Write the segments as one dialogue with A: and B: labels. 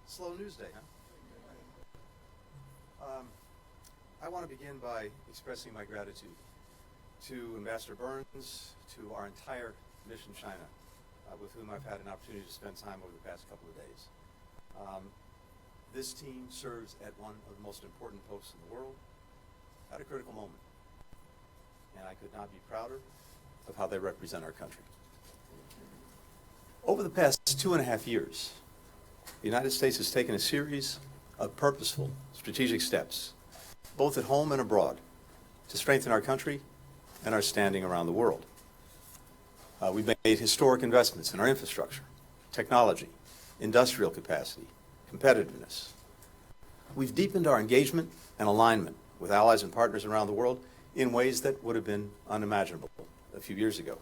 A: Slow news day, huh? I want to begin by expressing my gratitude to Ambassador Burns, to our entire mission China, with whom I've had an opportunity to spend time over the past couple of days. This team serves at one of the most important posts in the world at a critical moment, and I could not be prouder of how they represent our country. Over the past 2.5 years, the United States has taken a series of purposeful, strategic steps, both at home and abroad, to strengthen our country and our standing around the world. We've made historic investments in our infrastructure, technology, industrial capacity, competitiveness. We've deepened our engagement and alignment with allies and partners around the world in ways that would have been unimaginable a few years ago.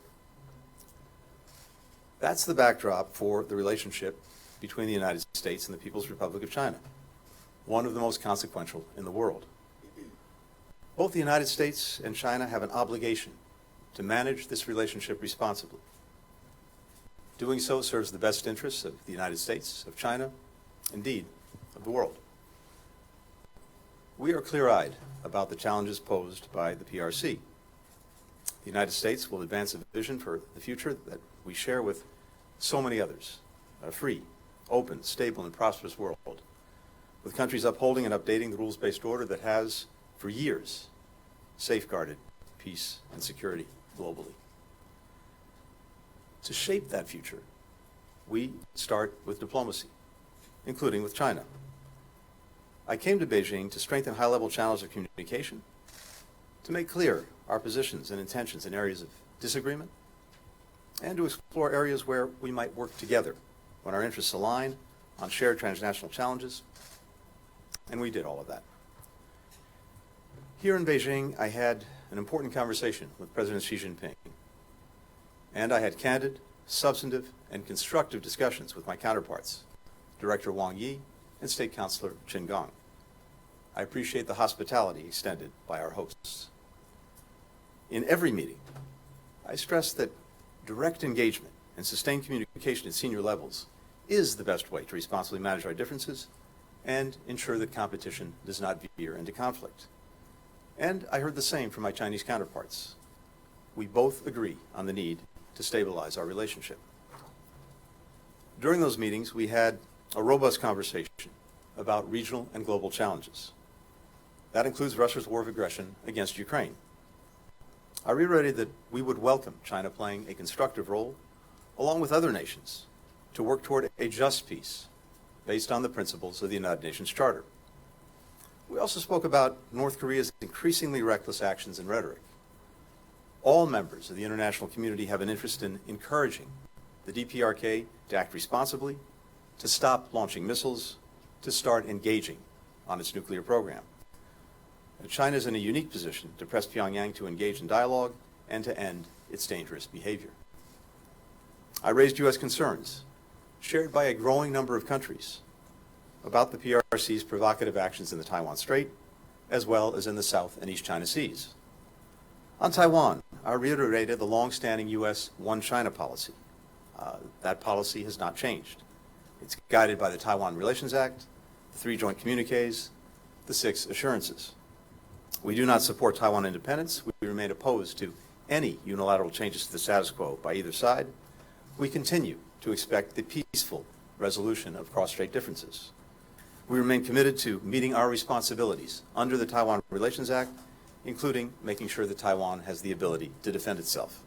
A: That's the backdrop for the relationship between the United States and the People's Republic of China, one of the most consequential in the world. Both the United States and China have an obligation to manage this relationship responsibly. Doing so serves the best interests of the United States, of China, indeed, of the world. We are clear-eyed about the challenges posed by the PRC. The United States will advance a vision for the future that we share with so many others, a free, open, stable, and prosperous world, with countries upholding and updating the rules-based order that has, for years, safeguarded peace and security globally. To shape that future, we start with diplomacy, including with China. I came to Beijing to strengthen high-level channels of communication, to make clear our positions and intentions in areas of disagreement, and to explore areas where we might work together when our interests align on shared transnational challenges, and we did all of that. Here in Beijing, I had an important conversation with President Xi Jinping, and I had candid, substantive, and constructive discussions with my counterparts, Director Wang Yi and State Councilor Qin Gang. I appreciate the hospitality extended by our hosts. In every meeting, I stress that direct engagement and sustained communication at senior levels is the best way to responsibly manage our differences and ensure that competition does not veer into conflict. And I heard the same from my Chinese counterparts. We both agree on the need to stabilize our relationship. During those meetings, we had a robust conversation about regional and global challenges. That includes Russia's war of aggression against Ukraine. I reiterated that we would welcome China playing a constructive role, along with other nations, to work toward a just peace based on the principles of the United Nations Charter. We also spoke about North Korea's increasingly reckless actions and rhetoric. All members of the international community have an interest in encouraging the DPRK to act responsibly, to stop launching missiles, to start engaging on its nuclear program. China is in a unique position to press Pyongyang to engage in dialogue and to end its dangerous behavior. I raised U.S. concerns, shared by a growing number of countries, about the PRC's provocative actions in the Taiwan Strait, as well as in the South and East China Seas. On Taiwan, I reiterated the long-standing U.S. One China policy. That policy has not changed. It's guided by the Taiwan Relations Act, the 3 joint communiques, the 6 assurances. We do not support Taiwan independence. We remain opposed to any unilateral changes to the status quo by either side. We continue to expect the peaceful resolution of cross-strait differences. We remain committed to meeting our responsibilities under the Taiwan Relations Act, including making sure that Taiwan has the ability to defend itself.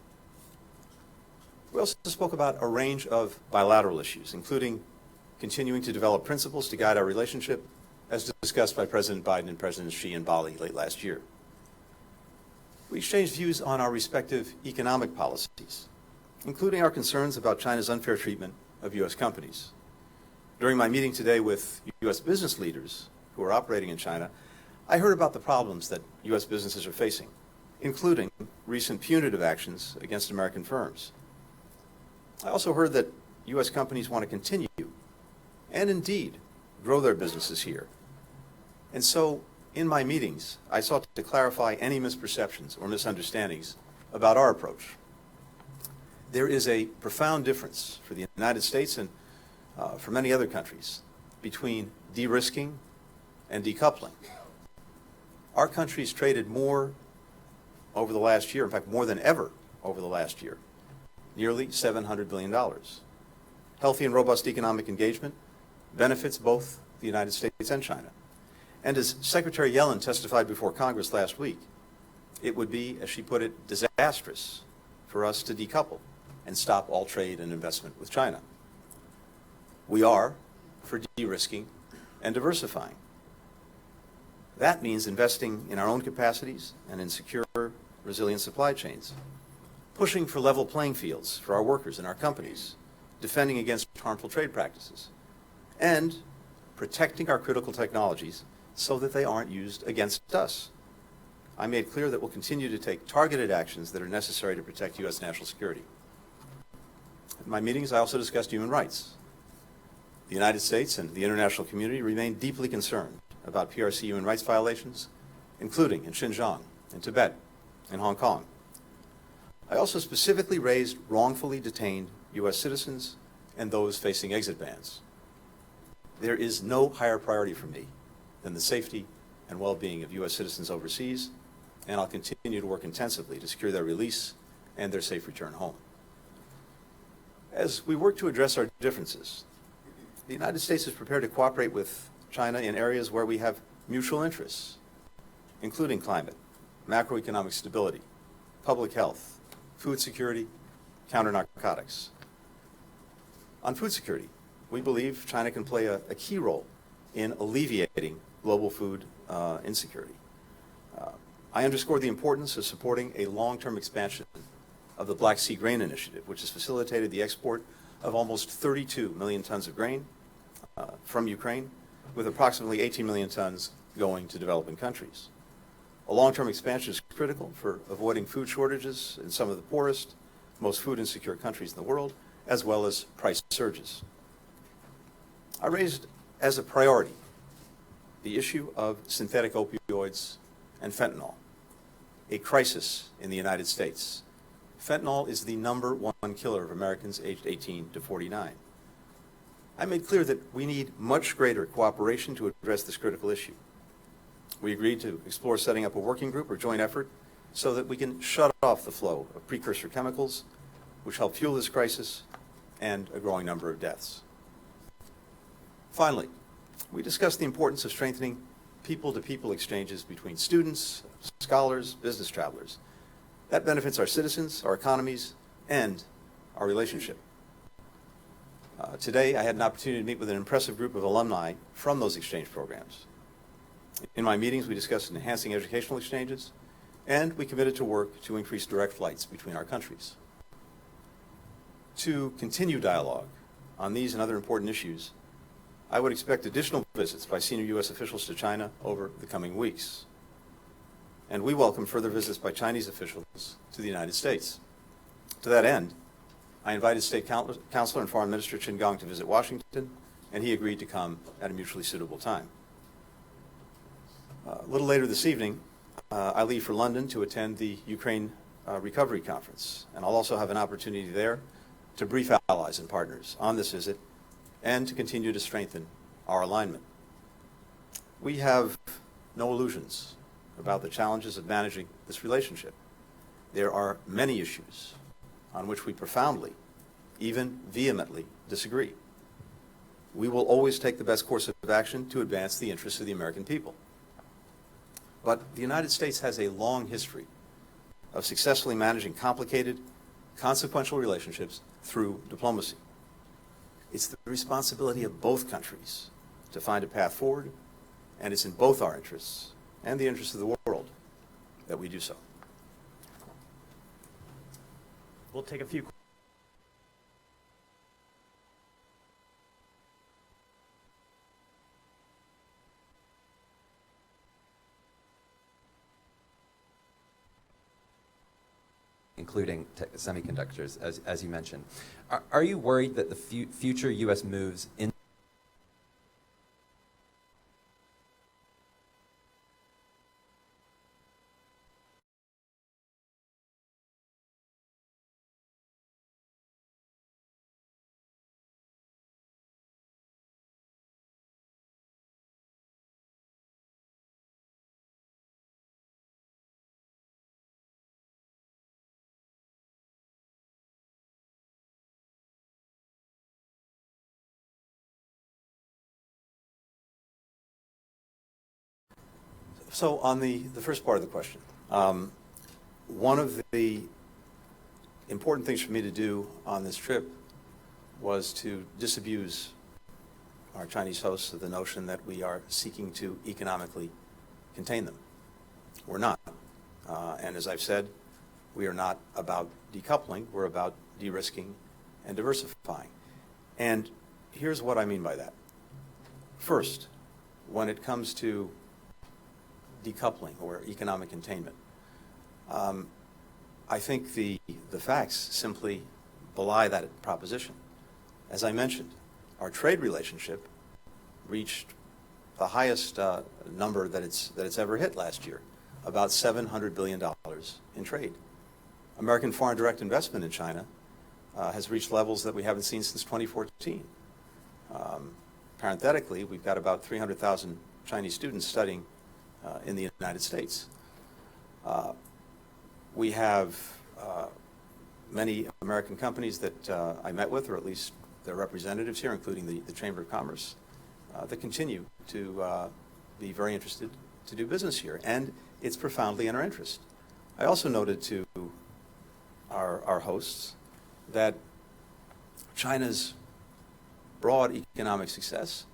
A: We also spoke about a range of bilateral issues, including continuing to develop principles to guide our relationship, as discussed by President Biden and President Xi in Bali late last year. We exchanged views on our respective economic policies, including our concerns about China's unfair treatment of U.S. companies. During my meeting today with U.S. business leaders who are operating in China, I heard about the problems that U.S. businesses are facing, including recent punitive actions against American firms. I also heard that U.S. companies want to continue, and indeed, grow their businesses here. And so, in my meetings, I sought to clarify any misperceptions or misunderstandings about our approach. There is a profound difference for the United States and for many other countries between de-risking and decoupling. Our country's traded more over the last year, in fact, more than ever over the last year, nearly $700 billion. Healthy and robust economic engagement benefits both the United States and China. And as Secretary Yellen testified before Congress last week, it would be, as she put it, disastrous for us to decouple and stop all trade and investment with China. We are for de-risking and diversifying. That means investing in our own capacities and in secure, resilient supply chains, pushing for level playing fields for our workers and our companies, defending against harmful trade practices, and protecting our critical technologies so that they aren't used against us. I made clear that we'll continue to take targeted actions that are necessary to protect U.S. national security. At my meetings, I also discussed human rights. The United States and the international community remain deeply concerned about PRC human rights violations, including in Xinjiang, in Tibet, in Hong Kong. I also specifically raised wrongfully detained U.S. citizens and those facing exit bans. There is no higher priority for me than the safety and well-being of U.S. citizens overseas, and I'll continue to work intensively to secure their release and their safe return home. As we work to address our differences, the United States is prepared to cooperate with China in areas where we have mutual interests, including climate, macroeconomic stability, public health, food security, counter-narcotics. On food security, we believe China can play a key role in alleviating global food insecurity. I underscore the importance of supporting a long-term expansion of the Black Sea Grain Initiative, which has facilitated the export of almost 32 million tons of grain from Ukraine, with approximately 18 million tons going to developing countries. A long-term expansion is critical for avoiding food shortages in some of the poorest, most food insecure countries in the world, as well as price surges. I raised as a priority the issue of synthetic opioids and fentanyl, a crisis in the United States. Fentanyl is the #1 killer of Americans aged 18 to 49. I made clear that we need much greater cooperation to address this critical issue. We agreed to explore setting up a working group or joint effort so that we can shut off the flow of precursor chemicals, which help fuel this crisis and a growing number of deaths. Finally, we discussed the importance of strengthening people-to-people exchanges between students, scholars, business travelers. That benefits our citizens, our economies, and our relationship. Today, I had an opportunity to meet with an impressive group of alumni from those exchange programs. In my meetings, we discussed enhancing educational exchanges, and we committed to work to increase direct flights between our countries. To continue dialogue on these and other important issues, I would expect additional visits by senior U.S. officials to China over the coming weeks. And we welcome further visits by Chinese officials to the United States. To that end, I invited State Counselor and Foreign Minister Qin Gang to visit Washington, and he agreed to come at a mutually suitable time. A little later this evening, I leave for London to attend the Ukraine Recovery Conference, and I'll also have an opportunity there to brief allies and partners on this visit and to continue to strengthen our alignment. We have no illusions about the challenges of managing this relationship. There are many issues on which we profoundly, even vehemently, disagree. We will always take the best course of action to advance the interests of the American people. But the United States has a long history of successfully managing complicated, consequential relationships through diplomacy. It's the responsibility of both countries to find a path forward, and it's in both our interests and the interests of the world that we do so.
B: We'll take a few
C: including semiconductors, as you mentioned. Are you worried that the future U.S. moves in
A: So on the first part of the question, one of the important things for me to do on this trip was to disabuse our Chinese hosts of the notion that we are seeking to economically contain them. We're not. And as I've said, we are not about decoupling. We're about de-risking and diversifying. And here's what I mean by that. First, when it comes to decoupling or economic containment, I think the facts simply belie that proposition. As I mentioned, our trade relationship reached the highest number that it's ever hit last year, about $700 billion in trade. American foreign direct investment in China has reached levels that we haven't seen since 2014. Parenthetically, we've got about 300,000 Chinese students studying in the United States. We have many American companies that I met with, or at least their representatives here, including the Chamber of Commerce, that continue to be very interested to do business here, and it's profoundly in our interest. I also noted to our hosts that China's broad economic success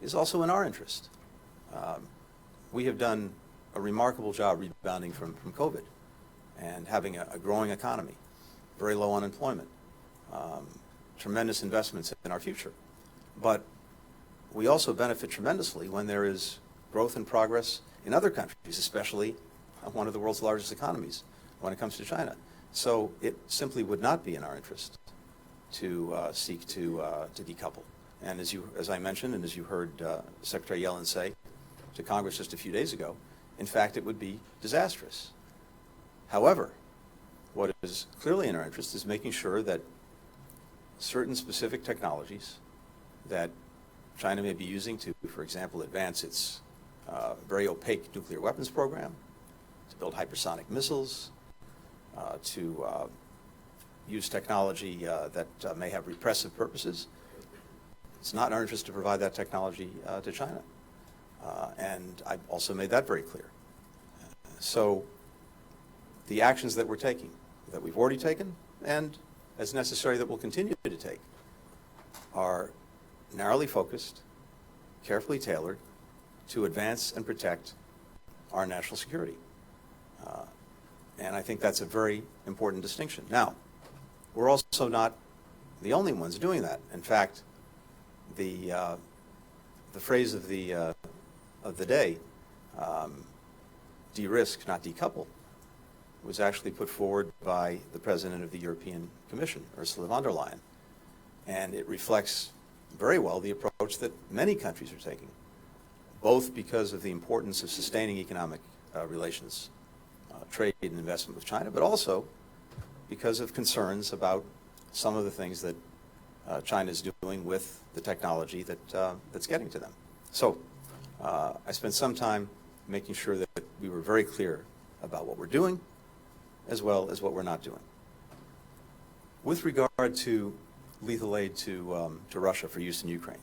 A: is also in our interest. We have done a remarkable job rebounding from COVID and having a growing economy, very low unemployment, tremendous investments in our future. But we also benefit tremendously when there is growth and progress in other countries, especially one of the world's largest economies when it comes to China. So it simply would not be in our interest to seek to decouple. And as I mentioned, and as you heard Secretary Yellen say to Congress just a few days ago, in fact, it would be disastrous. However, what is clearly in our interest is making sure that certain specific technologies that China may be using to, for example, advance its very opaque nuclear weapons program, to build hypersonic missiles, to use technology that may have repressive purposes. It's not in our interest to provide that technology to China. And I've also made that very clear. So the actions that we're taking, that we've already taken, and as necessary that we'll continue to take, are narrowly focused, carefully tailored to advance and protect our national security. And I think that's a very important distinction. Now, we're also not the only ones doing that. In fact, the phrase of the day, de-risk, not decouple, was actually put forward by the President of the European Commission, Ursula von der Leyen. And it reflects very well the approach that many countries are taking, both because of the importance of sustaining economic relations, trade and investment with China, but also because of concerns about some of the things that China is doing with the technology that's getting to them. So I spent some time making sure that we were very clear about what we're doing as well as what we're not doing. With regard to lethal aid to Russia for use in Ukraine,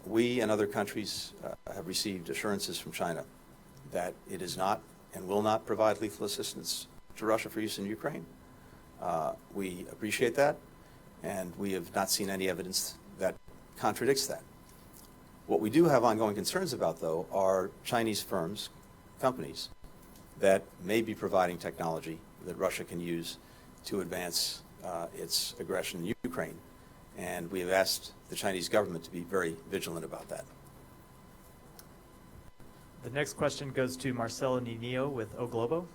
A: we and other countries have received assurances from China that it is not and will not provide lethal assistance to Russia for use in Ukraine. We appreciate that, and we have not seen any evidence that contradicts that. What we do have ongoing concerns about, though, are Chinese firms, companies, that may be providing technology that Russia can use to advance its aggression in Ukraine. And we have asked the Chinese government to be very vigilant about that.
B: The next question goes to Marcelo Ninio with O Globo.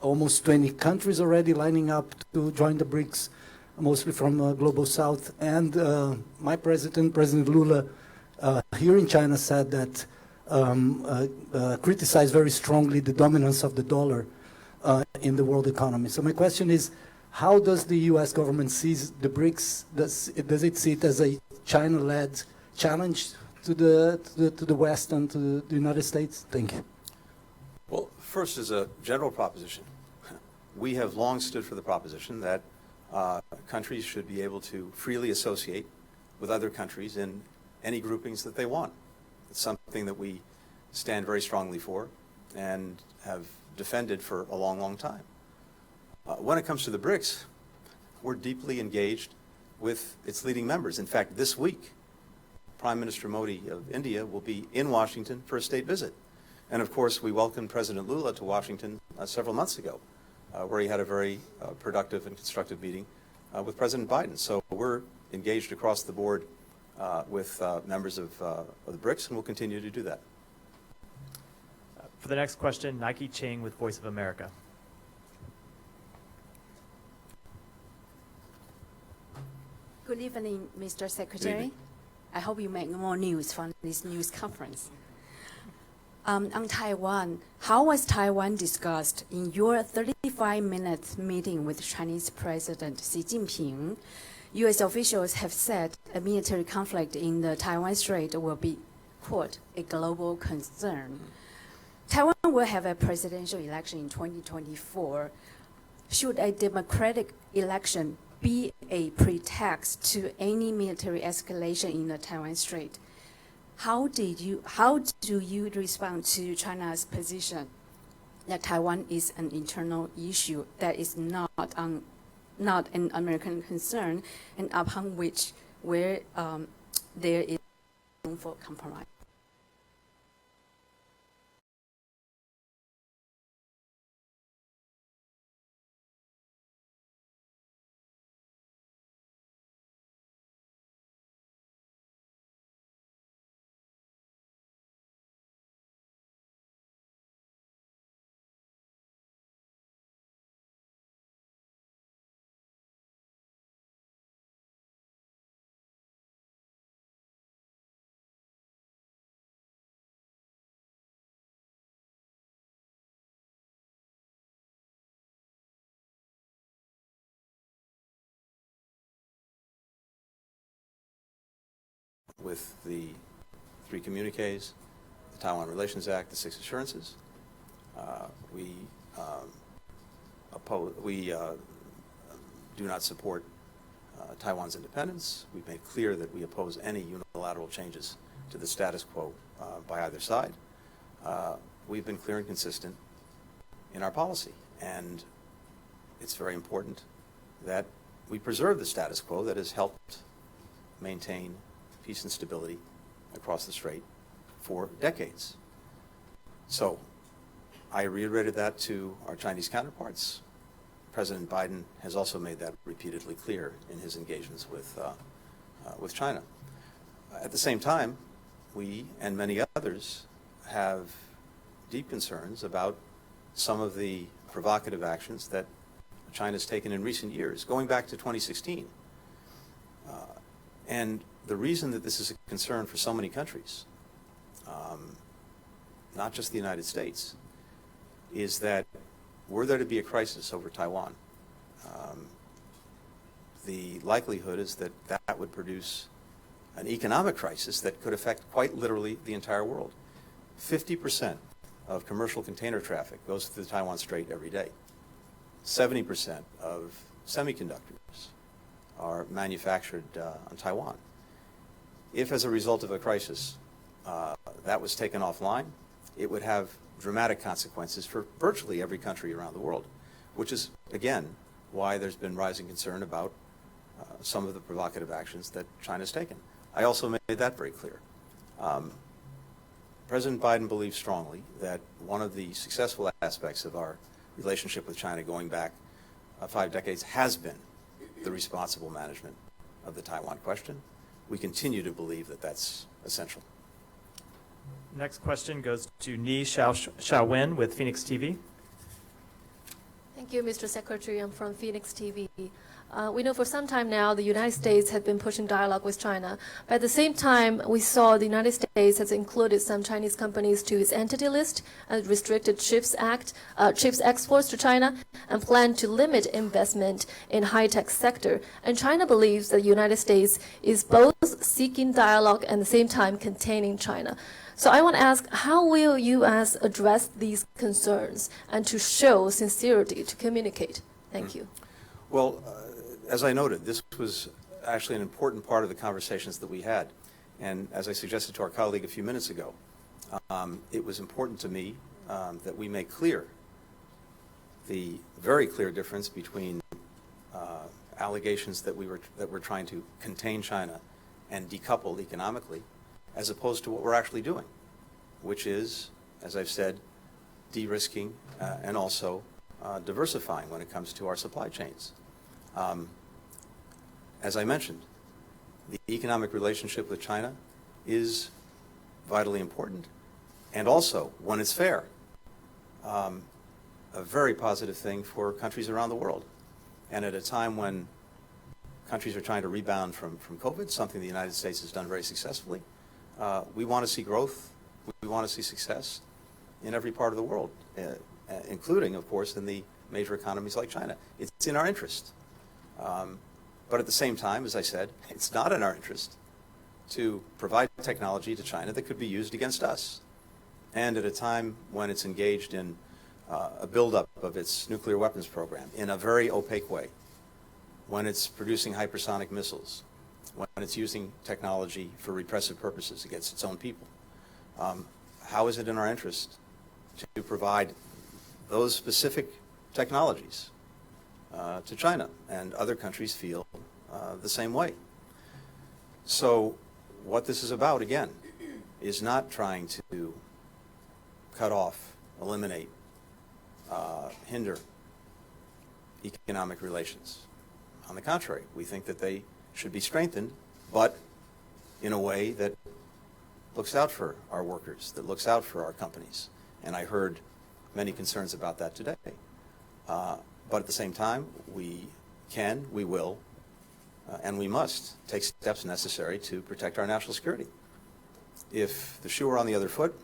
D: almost 20 countries already lining up to join the BRICS, mostly from Global South. And my president, President Lula, here in China said that, criticized very strongly the dominance of the dollar in the world economy. So my question is, how does the U.S. government see the BRICS? Does it see it as a China-led challenge to the West and to the United States? Thank you.
A: Well, first, as a general proposition, we have long stood for the proposition that countries should be able to freely associate with other countries in any groupings that they want. It's something that we stand very strongly for and have defended for a long, long time. When it comes to the BRICS, we're deeply engaged with its leading members. In fact, this week, Prime Minister Modi of India will be in Washington for a state visit. And of course, we welcomed President Lula to Washington several months ago, where he had a very productive and constructive meeting with President Biden. So we're engaged across the board with members of the BRICS, and we'll continue to do that.
B: For the next question, Nike Ching with Voice of America.
E: Good evening, Mr. Secretary.
A: Good evening.
E: I hope you make more news from this news conference. On Taiwan, how was Taiwan discussed in your 35-minute meeting with Chinese President Xi Jinping? U.S. officials have said a military conflict in the Taiwan Strait will be, quote, a global concern. Taiwan will have a presidential election in 2024. Should a democratic election be a pretext to any military escalation in the Taiwan Strait? How do you respond to China's position that Taiwan is an internal issue that is not an American concern, and upon which there is room for compromise?
A: With the 3 communiques, the Taiwan Relations Act, the 6 assurances, we do not support Taiwan's independence. We've made clear that we oppose any unilateral changes to the status quo by either side. We've been clear and consistent in our policy, and it's very important that we preserve the status quo that has helped maintain peace and stability across the strait for decades. So I reiterated that to our Chinese counterparts. President Biden has also made that repeatedly clear in his engagements with China. At the same time, we and many others have deep concerns about some of the provocative actions that China's taken in recent years, going back to 2016. And the reason that this is a concern for so many countries, not just the United States, is that were there to be a crisis over Taiwan, the likelihood is that that would produce an economic crisis that could affect quite literally the entire world. 50% of commercial container traffic goes through the Taiwan Strait every day. 70% of semiconductors are manufactured on Taiwan. If, as a result of a crisis, that was taken offline, it would have dramatic consequences for virtually every country around the world, which is, again, why there's been rising concern about some of the provocative actions that China's taken. I also made that very clear. President Biden believes strongly that one of the successful aspects of our relationship with China going back 5 decades has been the responsible management of the Taiwan question. We continue to believe that that's essential.
B: Next question goes to Ni Xiaowen with Phoenix TV.
F: Thank you, Mr. Secretary. I'm from Phoenix TV. We know for some time now the United States had been pushing dialogue with China. But at the same time, we saw the United States has included some Chinese companies to its entity list and restricted chips exports to China and planned to limit investment in high-tech sector. And China believes that the United States is both seeking dialogue and at the same time containing China. So I want to ask, how will U.S. address these concerns and to show sincerity to communicate? Thank you.
A: Well, as I noted, this was actually an important part of the conversations that we had. And as I suggested to our colleague a few minutes ago, it was important to me that we make clear the very clear difference between allegations that we're trying to contain China and decouple economically, as opposed to what we're actually doing, which is, as I've said, de-risking and also diversifying when it comes to our supply chains. As I mentioned, the economic relationship with China is vitally important, and also, when it's fair, a very positive thing for countries around the world. And at a time when countries are trying to rebound from COVID, something the United States has done very successfully, we want to see growth, we want to see success in every part of the world, including, of course, in the major economies like China. It's in our interest. But at the same time, as I said, it's not in our interest to provide technology to China that could be used against us. And at a time when it's engaged in a buildup of its nuclear weapons program in a very opaque way, when it's producing hypersonic missiles, when it's using technology for repressive purposes against its own people, how is it in our interest to provide those specific technologies to China? And other countries feel the same way. So what this is about, again, is not trying to cut off, eliminate, hinder economic relations. On the contrary, we think that they should be strengthened, but in a way that looks out for our workers, that looks out for our companies. And I heard many concerns about that today. But at the same time, we can, we will, and we must take steps necessary to protect our national security. If the shoe were on the other foot,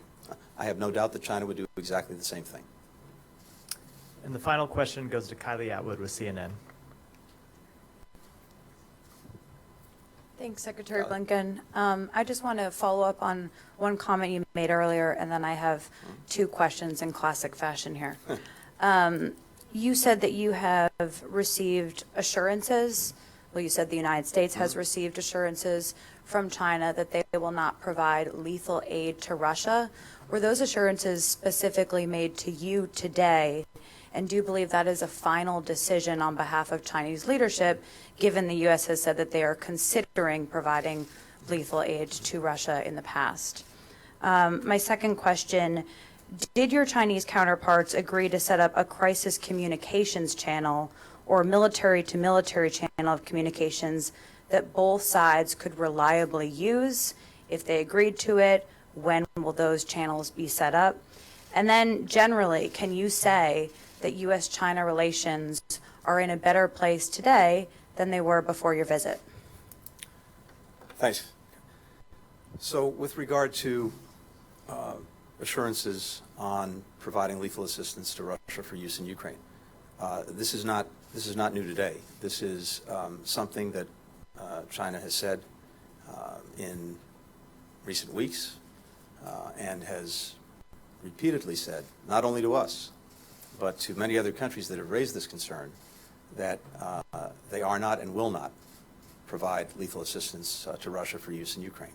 A: I have no doubt that China would do exactly the same thing.
B: And the final question goes to Kylie Atwood with CNN.
G: Thanks, Secretary Blinken. I just want to follow up on one comment you made earlier, and then I have two questions in classic fashion here. You said that you have received assurances, well, you said the United States has received assurances from China that they will not provide lethal aid to Russia. Were those assurances specifically made to you today? And do you believe that is a final decision on behalf of Chinese leadership, given the U.S. has said that they are considering providing lethal aid to Russia in the past? My second question, did your Chinese counterparts agree to set up a crisis communications channel or military-to-military channel of communications that both sides could reliably use? If they agreed to it, when will those channels be set up? And then generally, can you say that U.S.-China relations are in a better place today than they were before your visit?
A: Thanks. So with regard to assurances on providing lethal assistance to Russia for use in Ukraine, this is not new today. This is something that China has said in recent weeks and has repeatedly said, not only to us, but to many other countries that have raised this concern, that they are not and will not provide lethal assistance to Russia for use in Ukraine.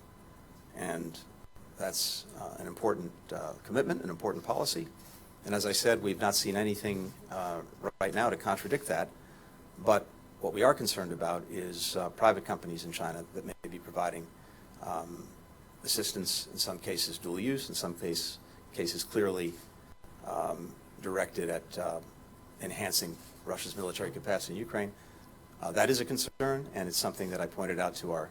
A: And that's an important commitment, an important policy. And as I said, we've not seen anything right now to contradict that. But what we are concerned about is private companies in China that may be providing assistance, in some cases dual use, in some cases clearly directed at enhancing Russia's military capacity in Ukraine. That is a concern, and it's something that I pointed out to our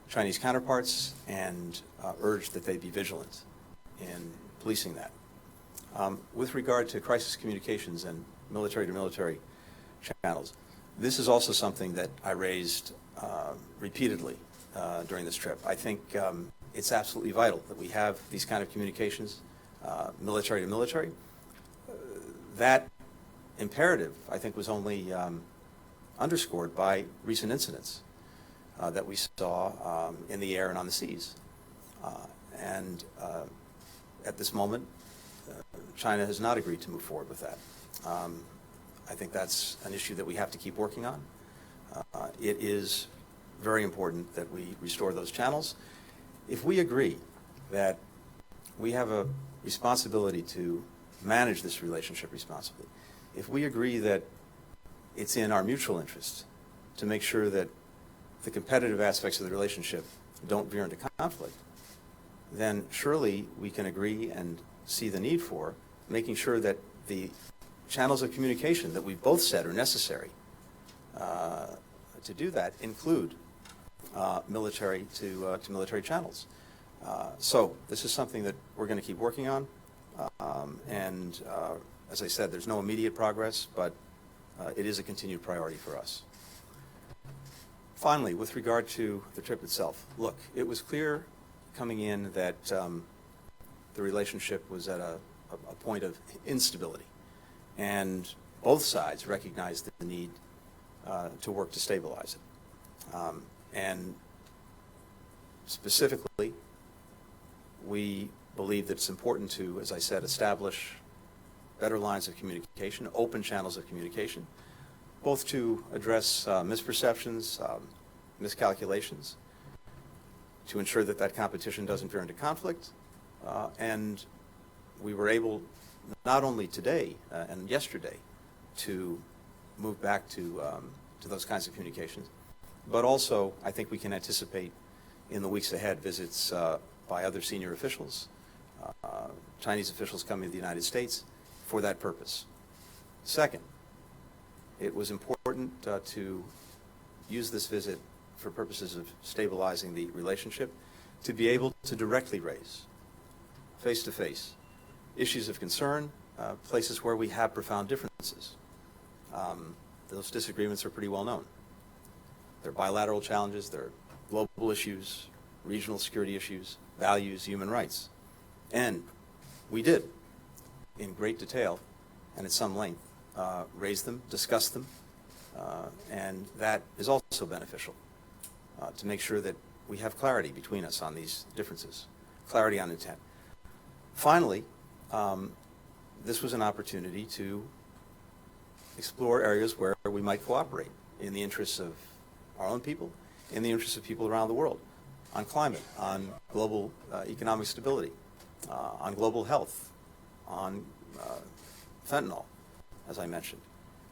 A: Chinese counterparts and urged that they be vigilant in policing that. With regard to crisis communications and military-to-military channels. This is also something that I raised repeatedly during this trip. I think it's absolutely vital that we have these kind of communications, military to military. That imperative, I think, was only underscored by recent incidents that we saw in the air and on the seas. At this moment, China has not agreed to move forward with that. I think that's an issue that we have to keep working on. It is very important that we restore those channels. If we agree that we have a responsibility to manage this relationship responsibly, if we agree that it's in our mutual interest to make sure that the competitive aspects of the relationship don't veer into conflict, then surely we can agree and see the need for making sure that the channels of communication that we've both said are necessary to do that include military to military channels. So this is something that we're going to keep working on. As I said, there's no immediate progress, but it is a continued priority for us. Finally, with regard to the trip itself, look, it was clear coming in that the relationship was at a point of instability, and both sides recognized the need to work to stabilize it. And specifically, we believe that it's important to, as I said, establish better lines of communication, open channels of communication, both to address misperceptions, miscalculations, to ensure that that competition doesn't veer into conflict. And we were able, not only today and yesterday, to move back to those kinds of communications, but also I think we can anticipate in the weeks ahead visits by other senior officials, Chinese officials coming to the United States for that purpose. Second, it was important to use this visit for purposes of stabilizing the relationship, to be able to directly raise, face-to-face, issues of concern, places where we have profound differences. Those disagreements are pretty well known. They're bilateral challenges, they're global issues, regional security issues, values, human rights. And we did, in great detail and at some length, raise them, discuss them, and that is also beneficial to make sure that we have clarity between us on these differences, clarity on intent. Finally, this was an opportunity to explore areas where we might cooperate in the interests of our own people, in the interests of people around the world, on climate, on global economic stability, on global health, on fentanyl, as I mentioned,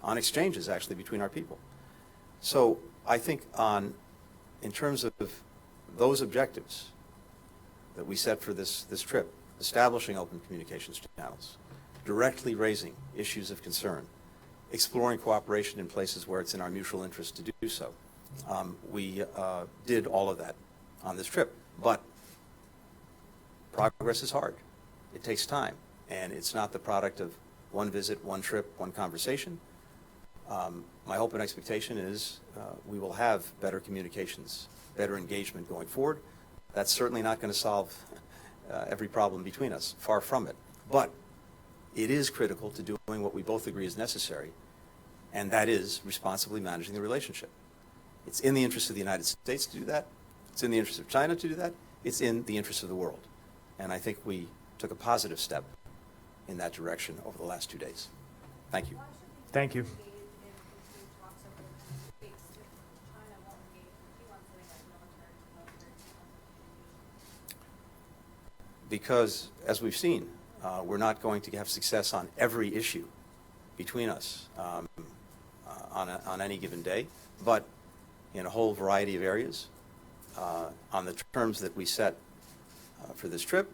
A: on exchanges actually between our people. So I think in terms of those objectives that we set for this trip, establishing open communications channels, directly raising issues of concern, exploring cooperation in places where it's in our mutual interest to do so. We did all of that on this trip, but progress is hard. It takes time, and it's not the product of one visit, one trip, one conversation. My hope and expectation is we will have better communications, better engagement going forward. That's certainly not going to solve every problem between us, far from it. But it is critical to doing what we both agree is necessary, and that is responsibly managing the relationship. It's in the interest of the United States to do that. It's in the interest of China to do that. It's in the interest of the world. And I think we took a positive step in that direction over the last 2 days. Thank you.
B: Thank you.
A: Because, as we've seen, we're not going to have success on every issue between us on any given day, but in a whole variety of areas, on the terms that we set for this trip,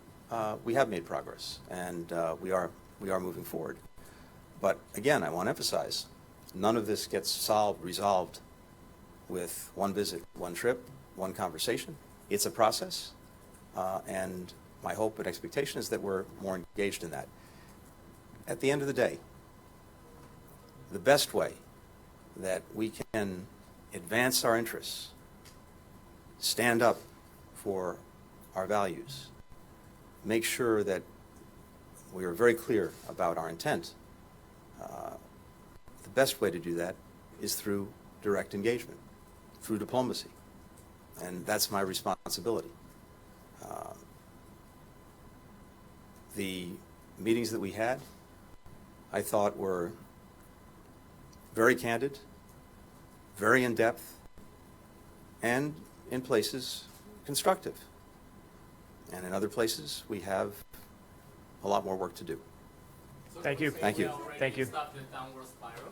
A: we have made progress, and we are moving forward. But again, I want to emphasize, none of this gets resolved with one visit, one trip, one conversation. It's a process, and my hope and expectation is that we're more engaged in that. At the end of the day, the best way that we can advance our interests, stand up for our values, make sure that we are very clear about our intent, the best way to do that is through direct engagement, through diplomacy. And that's my responsibility. The meetings that we had, I thought, were very candid, very in-depth, and in places constructive. And in other places, we have a lot more work to do.
B: Thank you.
A: Thank you.
B: Thank you.
H: Stop the downward spiral.